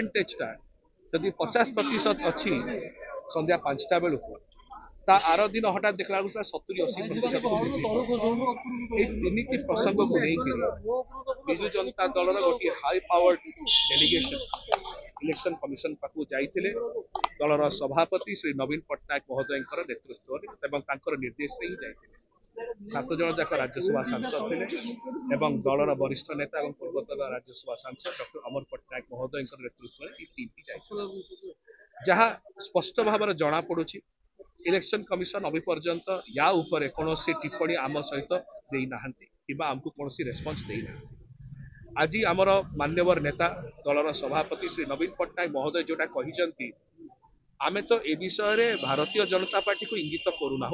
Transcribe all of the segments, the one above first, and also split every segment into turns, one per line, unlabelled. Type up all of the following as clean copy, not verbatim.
परसेंटेजटा जदि 50% अच्छी संध्या 5टा बेलू ता आर दिन हठात देखला 70-80% तीन प्रसंग को लेकर विजु जनता दल गोटे high powered delegation election commission पाखु जाइथिले दलर सभापति श्री नवीन पट्टनायक महोदय नेतृत्व निर्देश ही जाइथिले 7 जन जाक राज्यसभा सांसद थे दलर वरिष्ठ नेता और पूर्वतन राज्यसभा सांसद डॉक्टर अमर पट्टनायक महोदय नेतृत्व टीम जाइथिले जहाँ स्पष्ट भाव जना पड़ुछि इलेक्शन कमिशन अभी पर्यंत या ऊपर कौन टिप्पणी आम सहित देना आमको कौन रेस्पॉन्स देना आज आमर मान्यवर नेता दलर सभापति श्री नवीन पट्टनायक महोदय जोटा कही आमे तो ए विषय भारतीय जनता पार्टी को इंगित करूना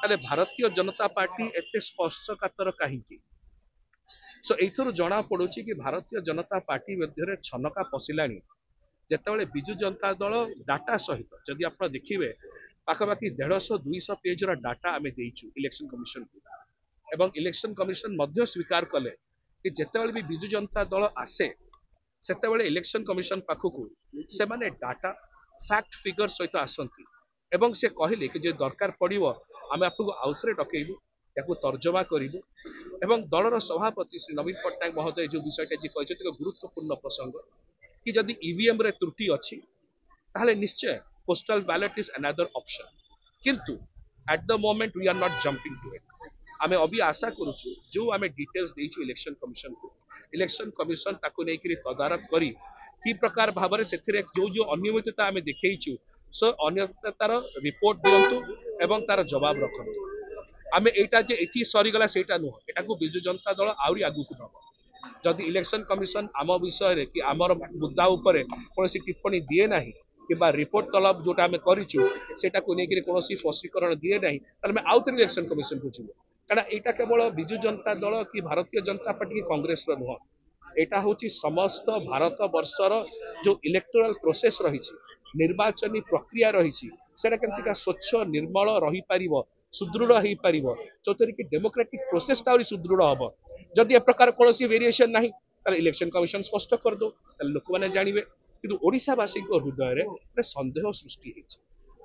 ताले भारतीय जनता पार्टी एते स्पर्शकातर कहीं सो एथर जना पड़ुछि कि भारतीय जनता पार्टी मध्य छनका पशिलानी जेतेबेले बिजु जनता दल डाटा सहित जदि आप देखिए पाखापाखि 150-200 पेज डाटा आम देचु इलेक्शन कमिशन को एवं इलेक्शन कमिशन मध्य स्वीकार कले कि जेतेबेले भी बिजु जनता दल आसे सेतेबेले इलेक्शन कमिशन पाखकू से माने डाटा फैक्ट फिगर सहित आसंती एवं से कहले कि जे दरकार पड़िबो आमे आपको आउथरे डकेइबु याकू तर्जमा करिबु एवं दलर सभापति श्री नवीन पट्टनायक महोदय जो विषयटा जे कहछथि गुरुत्वपूर्ण प्रसंग कि जदि ईवीएम रे त्रुटि अछि ताहले निश्चय postal ballot is another option किंतु at the moment we are not jumping to it आमे अभी आशा करूछु जो आमे डिटेल्स देइछु इलेक्शन कमिशन को इलेक्शन कमिशन ताको नेकरी तदारक करी की प्रकार भाबरे सेथिरे जो अनियमितता आमे देखैछु सो अनियमिततार रिपोर्ट दियंतु एवं तार जवाब रखंतु आमे एटा जे एथि सरी गला सेटा नुह एटा को बिजु जनता दल आउरी आगु को नब जदि इलेक्शन कमिशन आम विषय रे कि आमर मुद्दा उपरे कोनोसी टिप्पणी दिए नाही कि रिपोर्ट तलब जोटा आमे करिछु सेटा को नेकरी कोनोसी फसीकरण दिए नाही ताले मैं आउथरे इलेक्शन कमिशन को जिवो कारण एटा केवल बिजु जनता दल कि भारतीय जनता पार्टी की कांग्रेस रो नुह एटा होची समस्त भारत वर्षर जो इलेक्टोरल प्रोसेस रही निर्वाचनी प्रक्रिया रही सेटा केमतिका स्वच्छ निर्मल रही पारिबो सुदृढ़ हो पार जो कि डेमोक्रेटिक प्रोसेस टाउरी सुदृढ़ हम जदि ए प्रकार कौन वेरिएशन ना इलेक्शन कमिशन स्पष्ट कर दो लोक मैंने जानवे कि ओडिशावासी हृदय में संदेह सृष्टि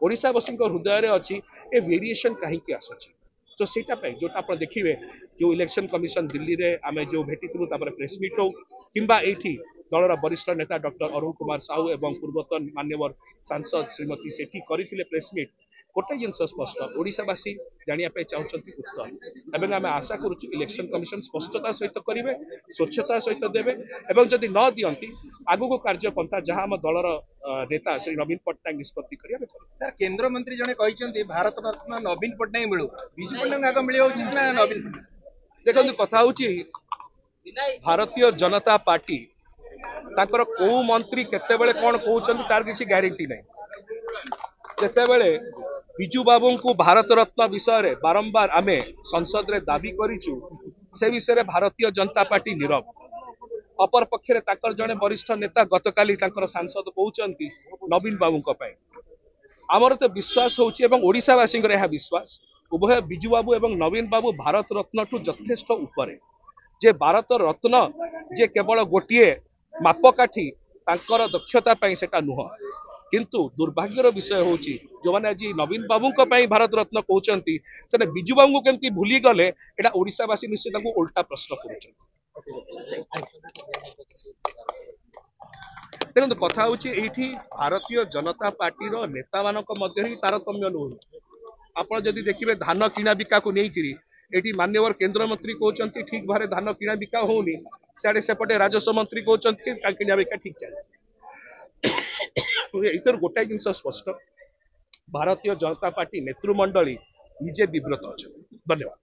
ओडिशावासी हृदय अच्छी ए वेरिएशन कहीं आसुची तो सेटा जो आप देखिए जो इलेक्शन कमिशन दिल्ली रे आमे जो भेटी प्रेस मीट हो किंबा एठी दलर वरिष्ठ नेता डॉक्टर अरुण कुमार साहू एवं पूर्वतन मान्यवर सांसद श्रीमती सेठी करथिले प्रेस मीट गोटे जिनस स्पष्ट ओडिशावासी जानिया चाहते उत्तर एवं आम आशा करुचु इलेक्शन कमिशन स्पष्टता सहित करेंगे स्वच्छता सहित देवे एवं जदि न दियंती आगु को कार्यपंथा जहां आम दलर नेता श्री नवीन पट्टनायक निष्पत्ति करिया
सर केंद्र मंत्री जने कहिसेंती भारत रत्न नवीन पट्टनायक मिलू बिजू पट्टनायक आग मिलियो उचित ना नवीन
देखंतु कथा होची भारतीय जनता पार्टी ताकर को मंत्री केतेबेले कोन कहउचंती तार किसी ग्यारंटी नै जेतेबेले बिजू बाबू को भारत रत्न विषय रे बारंबार आमे संसद रे दाबी करिचु से विषय रे भारतीय जनता पार्टी नीरव अपर पक्षरे ताकर जने वरिष्ठ नेता गतकाली ताकर सांसद कहउचंती नवीन बाबू को पाए आमर तो विश्वास होची एवं ओडिशावासी रे विश्वास उभय बिजू बाबू एवं नवीन बाबू भारत रत्न ठू यथेष्ट ऊपर जे भारत रत्न जे केवल गोटिए मापकाठी तांकर दक्षता पाई सेटा नुह किंतु दुर्भाग्यर विषय होची जो माने आज नवीन बाबू को पाई भारत रत्न कहउचंती से बिजू बाबू केमती भूली गले एटा ओडिशावासी निश्चित तांको उल्टा प्रश्न करूचंती देखो कथा होची एठी भारतीय जनता पार्टी रो नेता मानक मध्य ही तारतम्य नुह आपण जदि देखिबे धान किना बिका को नै करी एठी मान्यवर केंद्र मंत्री कहउचंती ठीक भारे धान किना बिका होनी साडे सेपटे राजस्व मंत्री कहउचंती किना बिका ठीक चलती इतर गोटाए जिनस स्पष्ट भारतीय जनता पार्टी नेतृमंडली निजे विव्रत अच्छा धन्यवाद।